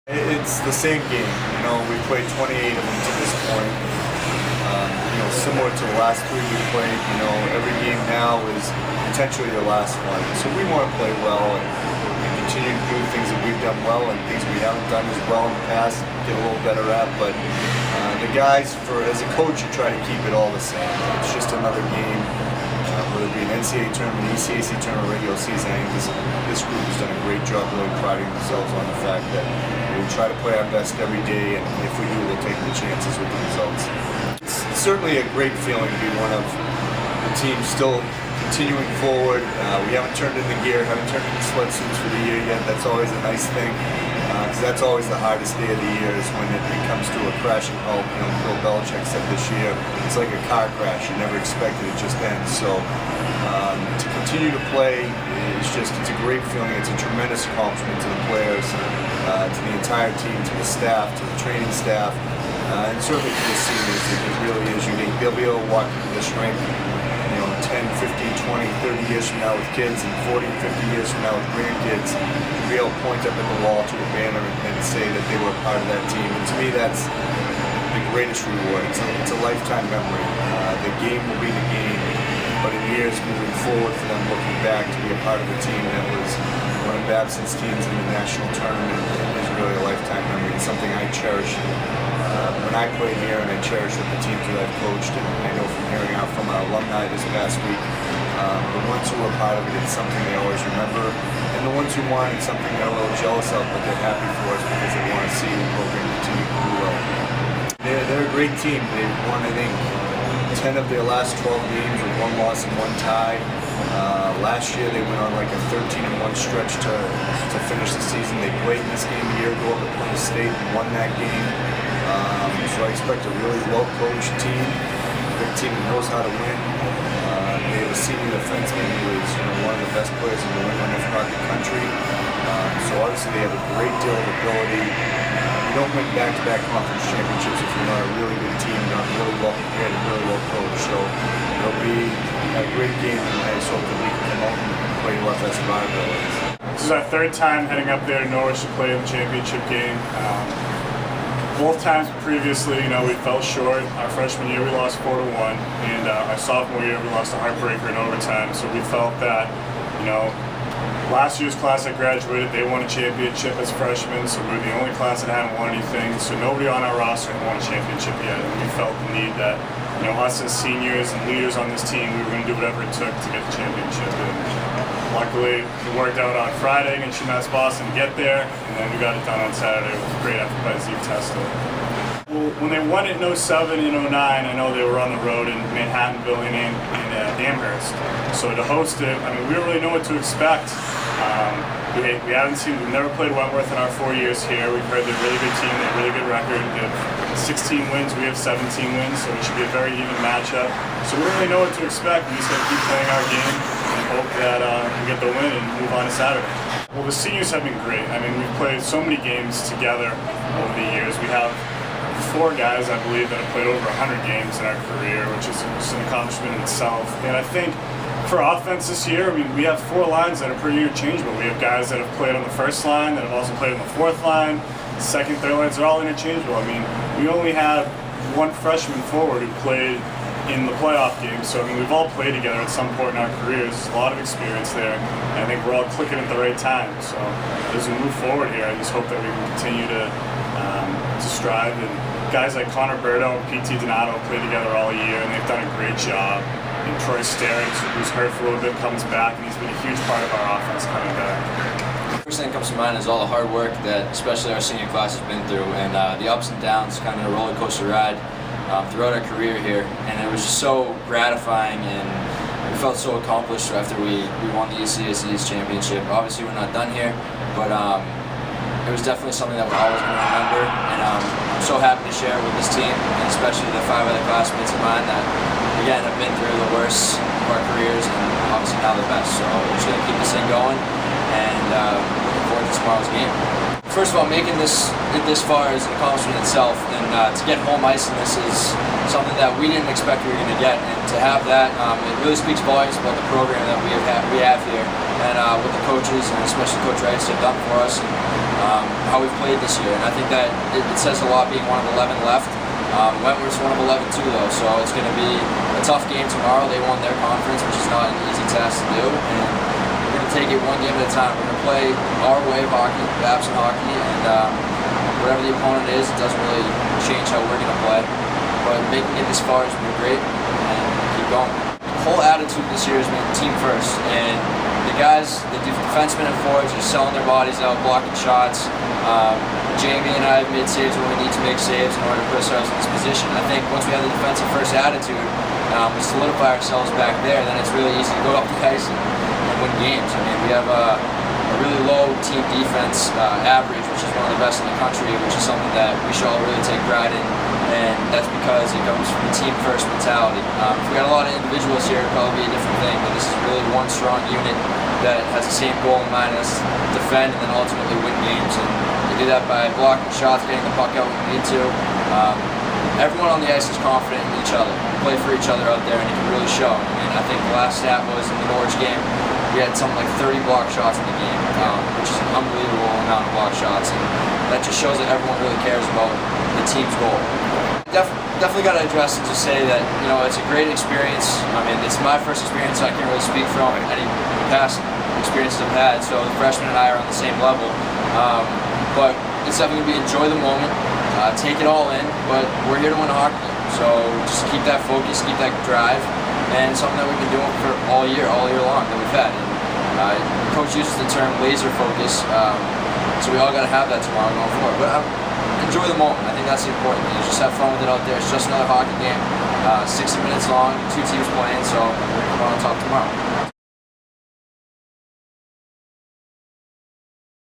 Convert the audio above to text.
It's the same game. We played 28 of them to this point. Similar to the last three we played, every game now is potentially your last one. So we want to play well and continue to do things that we've done well and things we haven't done as well in the past, get a little better at. But the guys, as a coach, you try to keep it all the same. It's just another game. Whether it be an NCAA Tournament, ECAC Tournament, regular season, I think this group has done a great job really priding themselves on the fact that we try to play our best every day, and if we do, we'll take the chances with the results. It's certainly a great feeling to be one of the teams still continuing forward. We haven't turned in the gear, haven't turned in the sweatsuits for the year yet. That's always a nice thing, because that's always the hardest day of the year is when it comes to a crashing halt. Bill Belichick said this year, it's like a car crash. You never expected it just ends. So to continue to play it's a great feeling. It's a tremendous accomplishment to the players, to the entire team, to the staff, to the training staff, and certainly to the seniors. It really is unique. They'll be able to walk into this rink 10, 15, 20, 30 years from now with kids, and 40, 50 years from now with grandkids, to be able to point up at the wall to a banner and say that they were a part of that team. And to me, that's the greatest reward. It's a lifetime memory. The game will be the game, but in years moving forward for them looking back to be a part of a team that was one of Babson's teams in the national tournament is really a lifetime memory. It's something I cherish when I played here, and I cherish with the teams that I've coached. And I know from hearing out from our alumni this past week, the ones who were part of it, it's something they always remember. And the ones who won, it's something they're a little jealous of, but they're happy for us because they want to see the program continue to do well. They're a great team. They've won, I think, 10 of their last 12 games with one loss and one tie. Last year they went on like a 13-1 stretch to finish the season. They played in this game a year ago up at Plymouth State and won that game. So I expect a really well-coached team, a big team that knows how to win. They have a senior defenseman who is one of the best players in New England, if not the country. So obviously they have a great deal of ability. You don't win back-to-back conference championships if you're not a really good team, not really well prepared and really well coached. So it'll be a great game, and I just hope that we can come out and play to our best of our abilities. This is our third time heading up there to Norwich to play in the championship game. Both times previously, we fell short. Our freshman year, we lost 4-1, and our sophomore year, we lost a heartbreaker in overtime. So we felt that, last year's class that graduated, they won a championship as freshmen, so we were the only class that hadn't won anything. So nobody on our roster had won a championship yet, and we felt the need that, us as seniors and leaders on this team, we were going to do whatever it took to get the championship. And luckily, it worked out on Friday against UMass Boston to get there, and then we got it done on Saturday with a great effort by Zeke Testo. Well, when they won it in 07 and 09, I know they were on the road in Manhattanville and Amherst. So to host it, we don't really know what to expect. We've never played Wentworth in our 4 years here. We've heard they're a really good team, they have a really good record. They have 16 wins, we have 17 wins, so it should be a very even matchup. So we don't really know what to expect. We just got to keep playing our game and hope that we get the win and move on to Saturday. Well, the seniors have been great. We've played so many games together over the years. We have 4 guys, I believe, that have played over 100 games in our career, which is an accomplishment in itself. And I think for offense this year, we have 4 lines that are pretty interchangeable. We have guys that have played on the first line, that have also played on the 4th line, second, third lines are all interchangeable. We only have 1 freshman forward who played in the playoff game, so we've all played together at some point in our careers. There's a lot of experience there, and I think we're all clicking at the right time. So as we move forward here, I just hope that we can continue to strive. And guys like Connor Berto and P.T. Donato played together all year, and they've done a great job. And Troy Sterrings, who's hurt for a little bit, comes back, and he's been a huge part of our offense coming back. First thing that comes to mind is all the hard work that especially our senior class has been through, and the ups and downs, kind of a roller coaster ride throughout our career here. And it was just so gratifying, and we felt so accomplished after we won the ECAC's championship. Obviously we're not done here, but it was definitely something that we're always going to remember, and I'm so happy to share it with this team, and especially the 5 other classmates of mine that, again, have been through the worst of our careers and obviously now the best. So we're just going to keep this thing going, and looking forward to tomorrow's game. First of all, making get this far is an accomplishment itself, and to get home ice in this is something that we didn't expect we were going to get, and to have that, it really speaks volumes about the program that we have here, and what the coaches and especially Coach Rice have done for us. And how we've played this year. And I think that it says a lot being one of 11 left. Wentworth's one of 11 too, though, so it's going to be a tough game tomorrow. They won their conference, which is not an easy task to do, and we're going to take it one game at a time. We're going to play our way of hockey, Babson hockey, and whatever the opponent is, it doesn't really change how we're going to play. But making it this far has been great, and keep going. The whole attitude this year has been team first, and the guys, the defensemen and forwards are selling their bodies out, blocking shots. Jamie and I have made saves when we need to make saves in order to put ourselves in this position. I think once we have the defensive first attitude, we solidify ourselves back there, then it's really easy to go up the ice and win games. I mean, we have a really low team defense average, which is one of the best in the country, which is something that we should all really take pride in, and that's because it comes from the team first mentality. If we got a lot of individuals here, it'd probably be a different thing, but this is really one strong unit that has the same goal in mind as defend and then ultimately win games. And we do that by blocking shots, getting the puck out when we need to. Everyone on the ice is confident in each other. We play for each other out there, and it can really show. I mean, I think the last stat was in the Norwich game, we had something like 30 block shots in the game, which is an unbelievable amount of block shots, and that just shows that everyone really cares about the team's goal. Definitely got to address and just say that, you know, it's a great experience. I mean, it's my first experience, so I can't really speak from any past experiences I've had, so the freshmen and I are on the same level. But it's definitely going to be enjoy the moment, take it all in, but we're here to win a hockey game. So just keep that focus, keep that drive, and something that we've been doing for all year long that we've had. And Coach uses the term laser focus, so we all got to have that tomorrow going forward. But enjoy the moment. I think that's the important thing. Just have fun with it out there. It's just another hockey game, 60 minutes long, two teams playing, so we're going to come on top tomorrow.